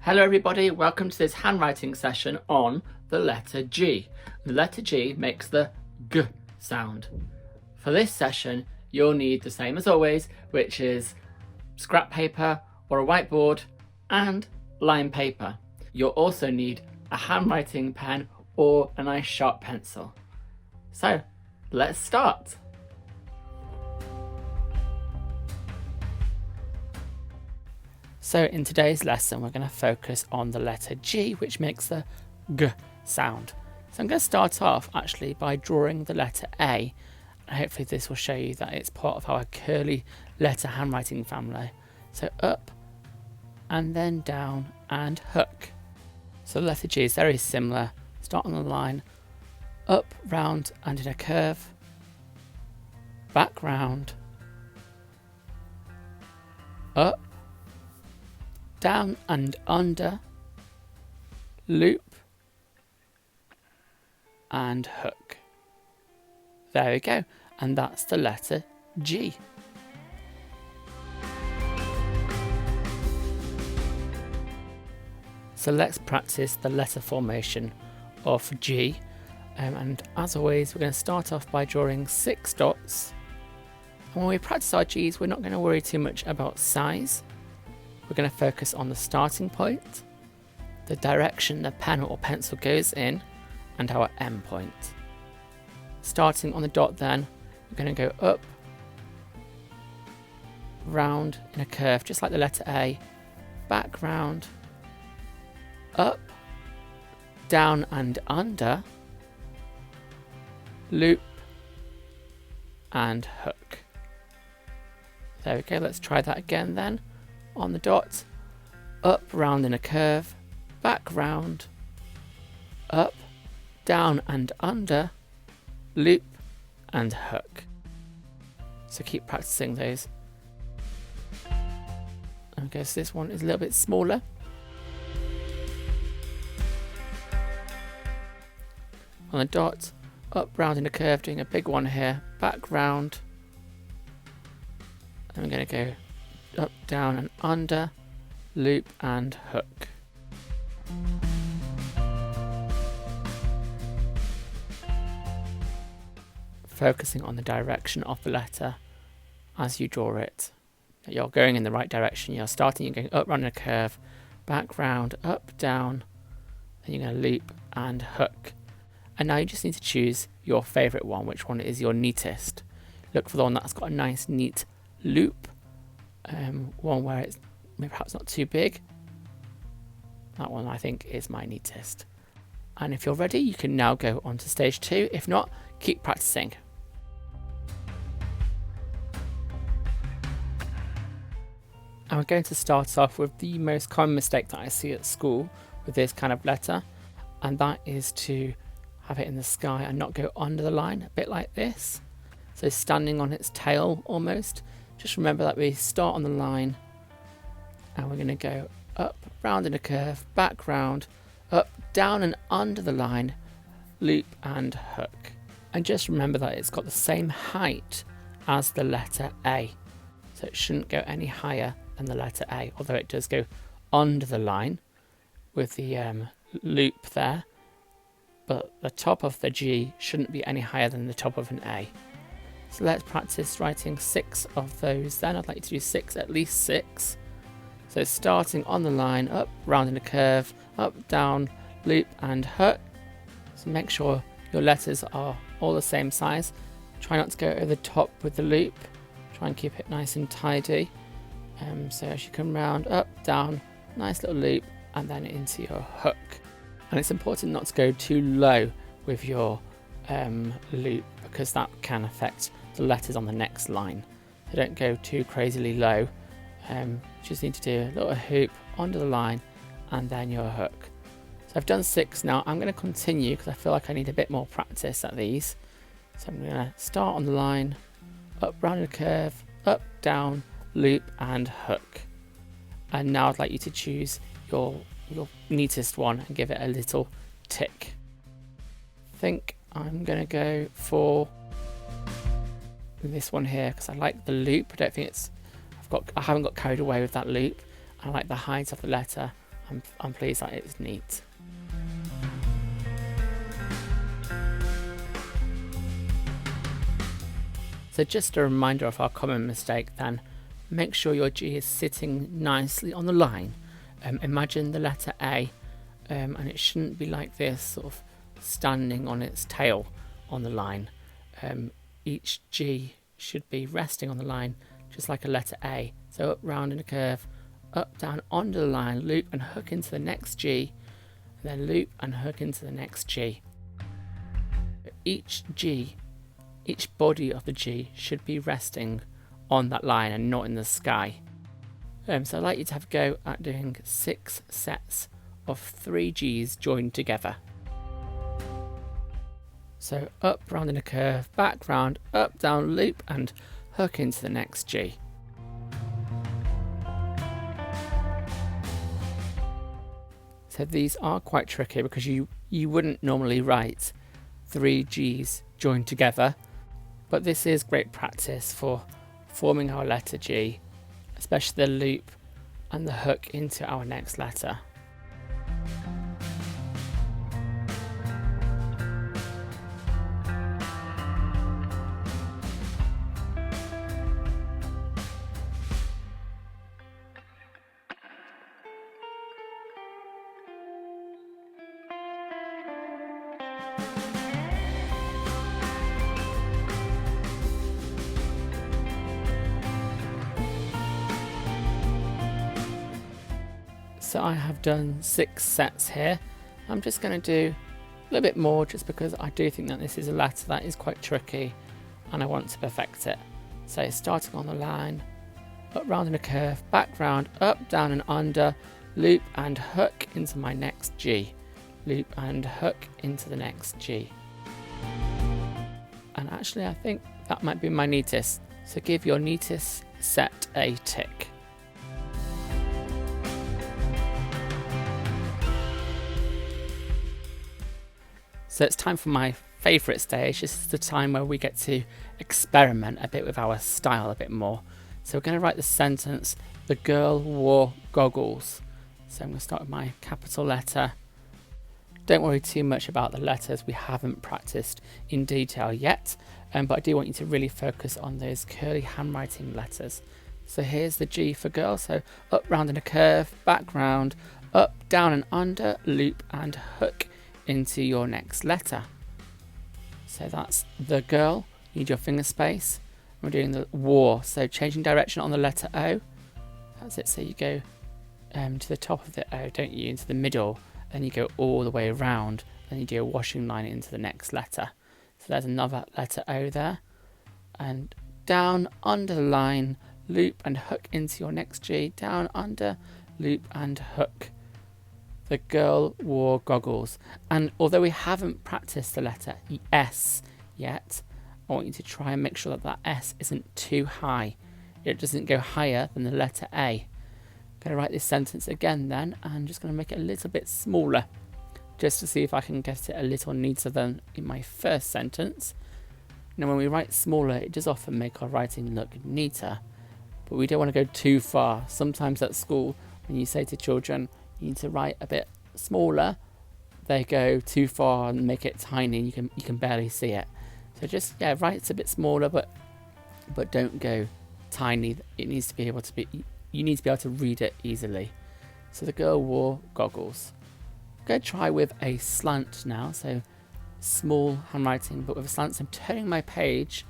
Hello everybody, welcome to this handwriting session on the letter G. The letter G makes the G sound. For this session, you'll need the same as always, which is scrap paper or a whiteboard and line paper. You'll also need a handwriting pen or a nice sharp pencil. So, let's start. So in today's lesson, we're going to focus on the letter G, which makes the G sound. So I'm going to start off actually by drawing the letter A. And hopefully this will show you that it's part of our curly letter handwriting family. So up and then down and hook. So the letter G is very similar. Start on the line, up, round and in a curve, back round, up, down and under, loop and hook. There we go, and that's the letter G. So let's practice the letter formation of G, and as always we're going to start off by drawing 6 dots. And when we practice our G's, we're not going to worry too much about size. We're going to focus on the starting point, the direction the pen or pencil goes in, and our end point. Starting on the dot then, we're going to go up, round in a curve, just like the letter A, back round, up, down and under, loop, and hook. There we go, let's try that again then. On the dot, up, round in a curve, back round, up, down and under, loop and hook. So keep practicing those. Okay, so this one is a little bit smaller. On the dot, up, round in a curve, doing a big one here, back round, and we're going to go up, down and under, loop and hook. Focusing on the direction of the letter as you draw it. You're going in the right direction. You're starting, you're going up, round in a curve, back round, up, down, then you're going to loop and hook. And now you just need to choose your favourite one, which one is your neatest. Look for the one that's got a nice neat loop. One where it's maybe perhaps not too big. That one I think is my neatest. And if you're ready, you can now go on to stage 2. If not, keep practicing. And we're going to start off with the most common mistake that I see at school with this kind of letter, and that is to have it in the sky and not go under the line, a bit like this. So standing on its tail almost. Just remember that we start on the line and we're going to go up, round in a curve, back round, up, down and under the line, loop and hook. And just remember that it's got the same height as the letter A. So it shouldn't go any higher than the letter A, although it does go under the line with the loop there. But the top of the G shouldn't be any higher than the top of an A. So let's practice writing 6 of those then. I'd like you to do 6, at least 6. So starting on the line, up, round in a curve, up, down, loop and hook. So make sure your letters are all the same size. Try not to go over the top with the loop. Try and keep it nice and tidy. So as you come round, up, down, nice little loop and then into your hook. And it's important not to go too low with your loop, because that can affect the letters on the next line. So don't go too crazily low. Just need to do a little hoop onto the line and then your hook. So I've done 6 now. I'm going to continue because I feel like I need a bit more practice at these. So I'm going to start on the line, up, round in a curve, up, down, loop and hook. And now I'd like you to choose your neatest one and give it a little tick. I think I'm going to go for this one here because I like the loop. I don't think I haven't got carried away with that loop. I like the height of the letter I'm pleased that it's neat. So just a reminder of our common mistake then, make sure your G is sitting nicely on the line. Imagine the letter A, and it shouldn't be like this, sort of standing on its tail on the line. Each G should be resting on the line just like a letter A. So up, round in a curve, up, down, onto the line, loop and hook into the next G, and then loop and hook into the next G. Each body of the G should be resting on that line and not in the sky. So I'd like you to have a go at doing 6 sets of 3 G's joined together. So up, round in a curve, back, round, up, down, loop and hook into the next G. So these are quite tricky because you wouldn't normally write 3 G's joined together, but this is great practice for forming our letter G, especially the loop and the hook into our next letter. So I have done 6 sets here. I'm just going to do a little bit more just because I do think that this is a letter that is quite tricky and I want to perfect it. So starting on the line, up, round in a curve, back, round, up, down and under, loop and hook into my next G, loop and hook into the next G. And actually I think that might be my neatest, so give your neatest set a tick. So it's time for my favourite stage. This is the time where we get to experiment a bit with our style a bit more. So we're going to write the sentence, the girl wore goggles. So I'm going to start with my capital letter. Don't worry too much about the letters, we haven't practiced in detail yet, but I do want you to really focus on those curly handwriting letters. So here's the G for girl, so up, round in a curve, back, round, up, down and under, loop and hook into your next letter. So that's the girl, you need your finger space. We're doing the war, so changing direction on the letter O. That's it, so you go to the top of the O, don't you, into the middle, then you go all the way around, then you do a washing line into the next letter. So there's another letter O there, and down, under the line, loop and hook into your next G, down, under, loop and hook. The girl wore goggles. And although we haven't practiced the letter S yet, I want you to try and make sure that that S isn't too high. It doesn't go higher than the letter A. I'm going to write this sentence again then, and I'm just going to make it a little bit smaller, just to see if I can get it a little neater than in my first sentence. Now when we write smaller, it does often make our writing look neater, but we don't want to go too far. Sometimes at school, when you say to children, you need to write a bit smaller, they go too far and make it tiny, you can barely see it. So just write a bit smaller, but don't go tiny. It needs to be able to be, you need to be able to read it easily. So the girl wore goggles. I'm going to try with a slant now, so small handwriting but with a slant. So I'm turning my page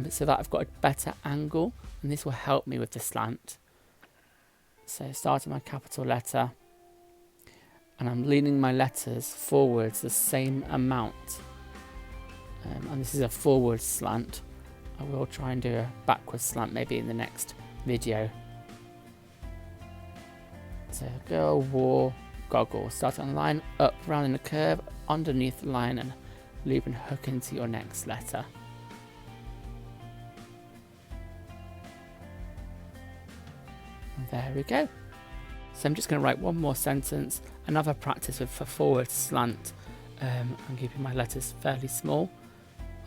so that I've got a better angle, and this will help me with the slant. So starting my capital letter, and I'm leaning my letters forwards the same amount, and this is a forward slant. I will try and do a backwards slant maybe in the next video. So girl wore goggles. Start on the line, up, round in a curve, underneath the line and loop and hook into your next letter. And there we go. So I'm just going to write one more sentence, another practice with a forward slant. I'm keeping my letters fairly small.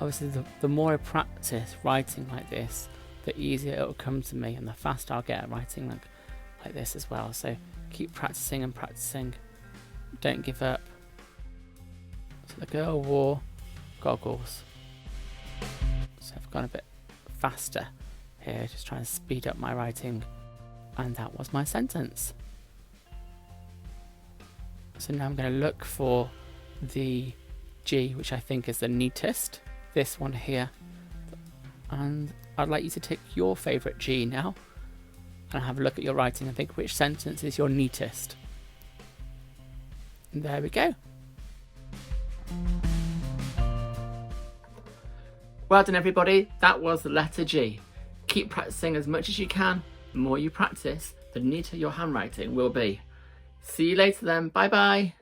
Obviously the more I practice writing like this, the easier it will come to me and the faster I'll get at writing like this as well. So keep practicing and practicing. Don't give up. So the girl wore goggles. So I've gone a bit faster here, just trying to speed up my writing. And that was my sentence. So now I'm going to look for the G, which I think is the neatest. This one here. And I'd like you to take your favourite G now and have a look at your writing and think which sentence is your neatest. And there we go. Well done everybody, that was the letter G. Keep practicing as much as you can. The more you practice, the neater your handwriting will be. See you later then, bye bye.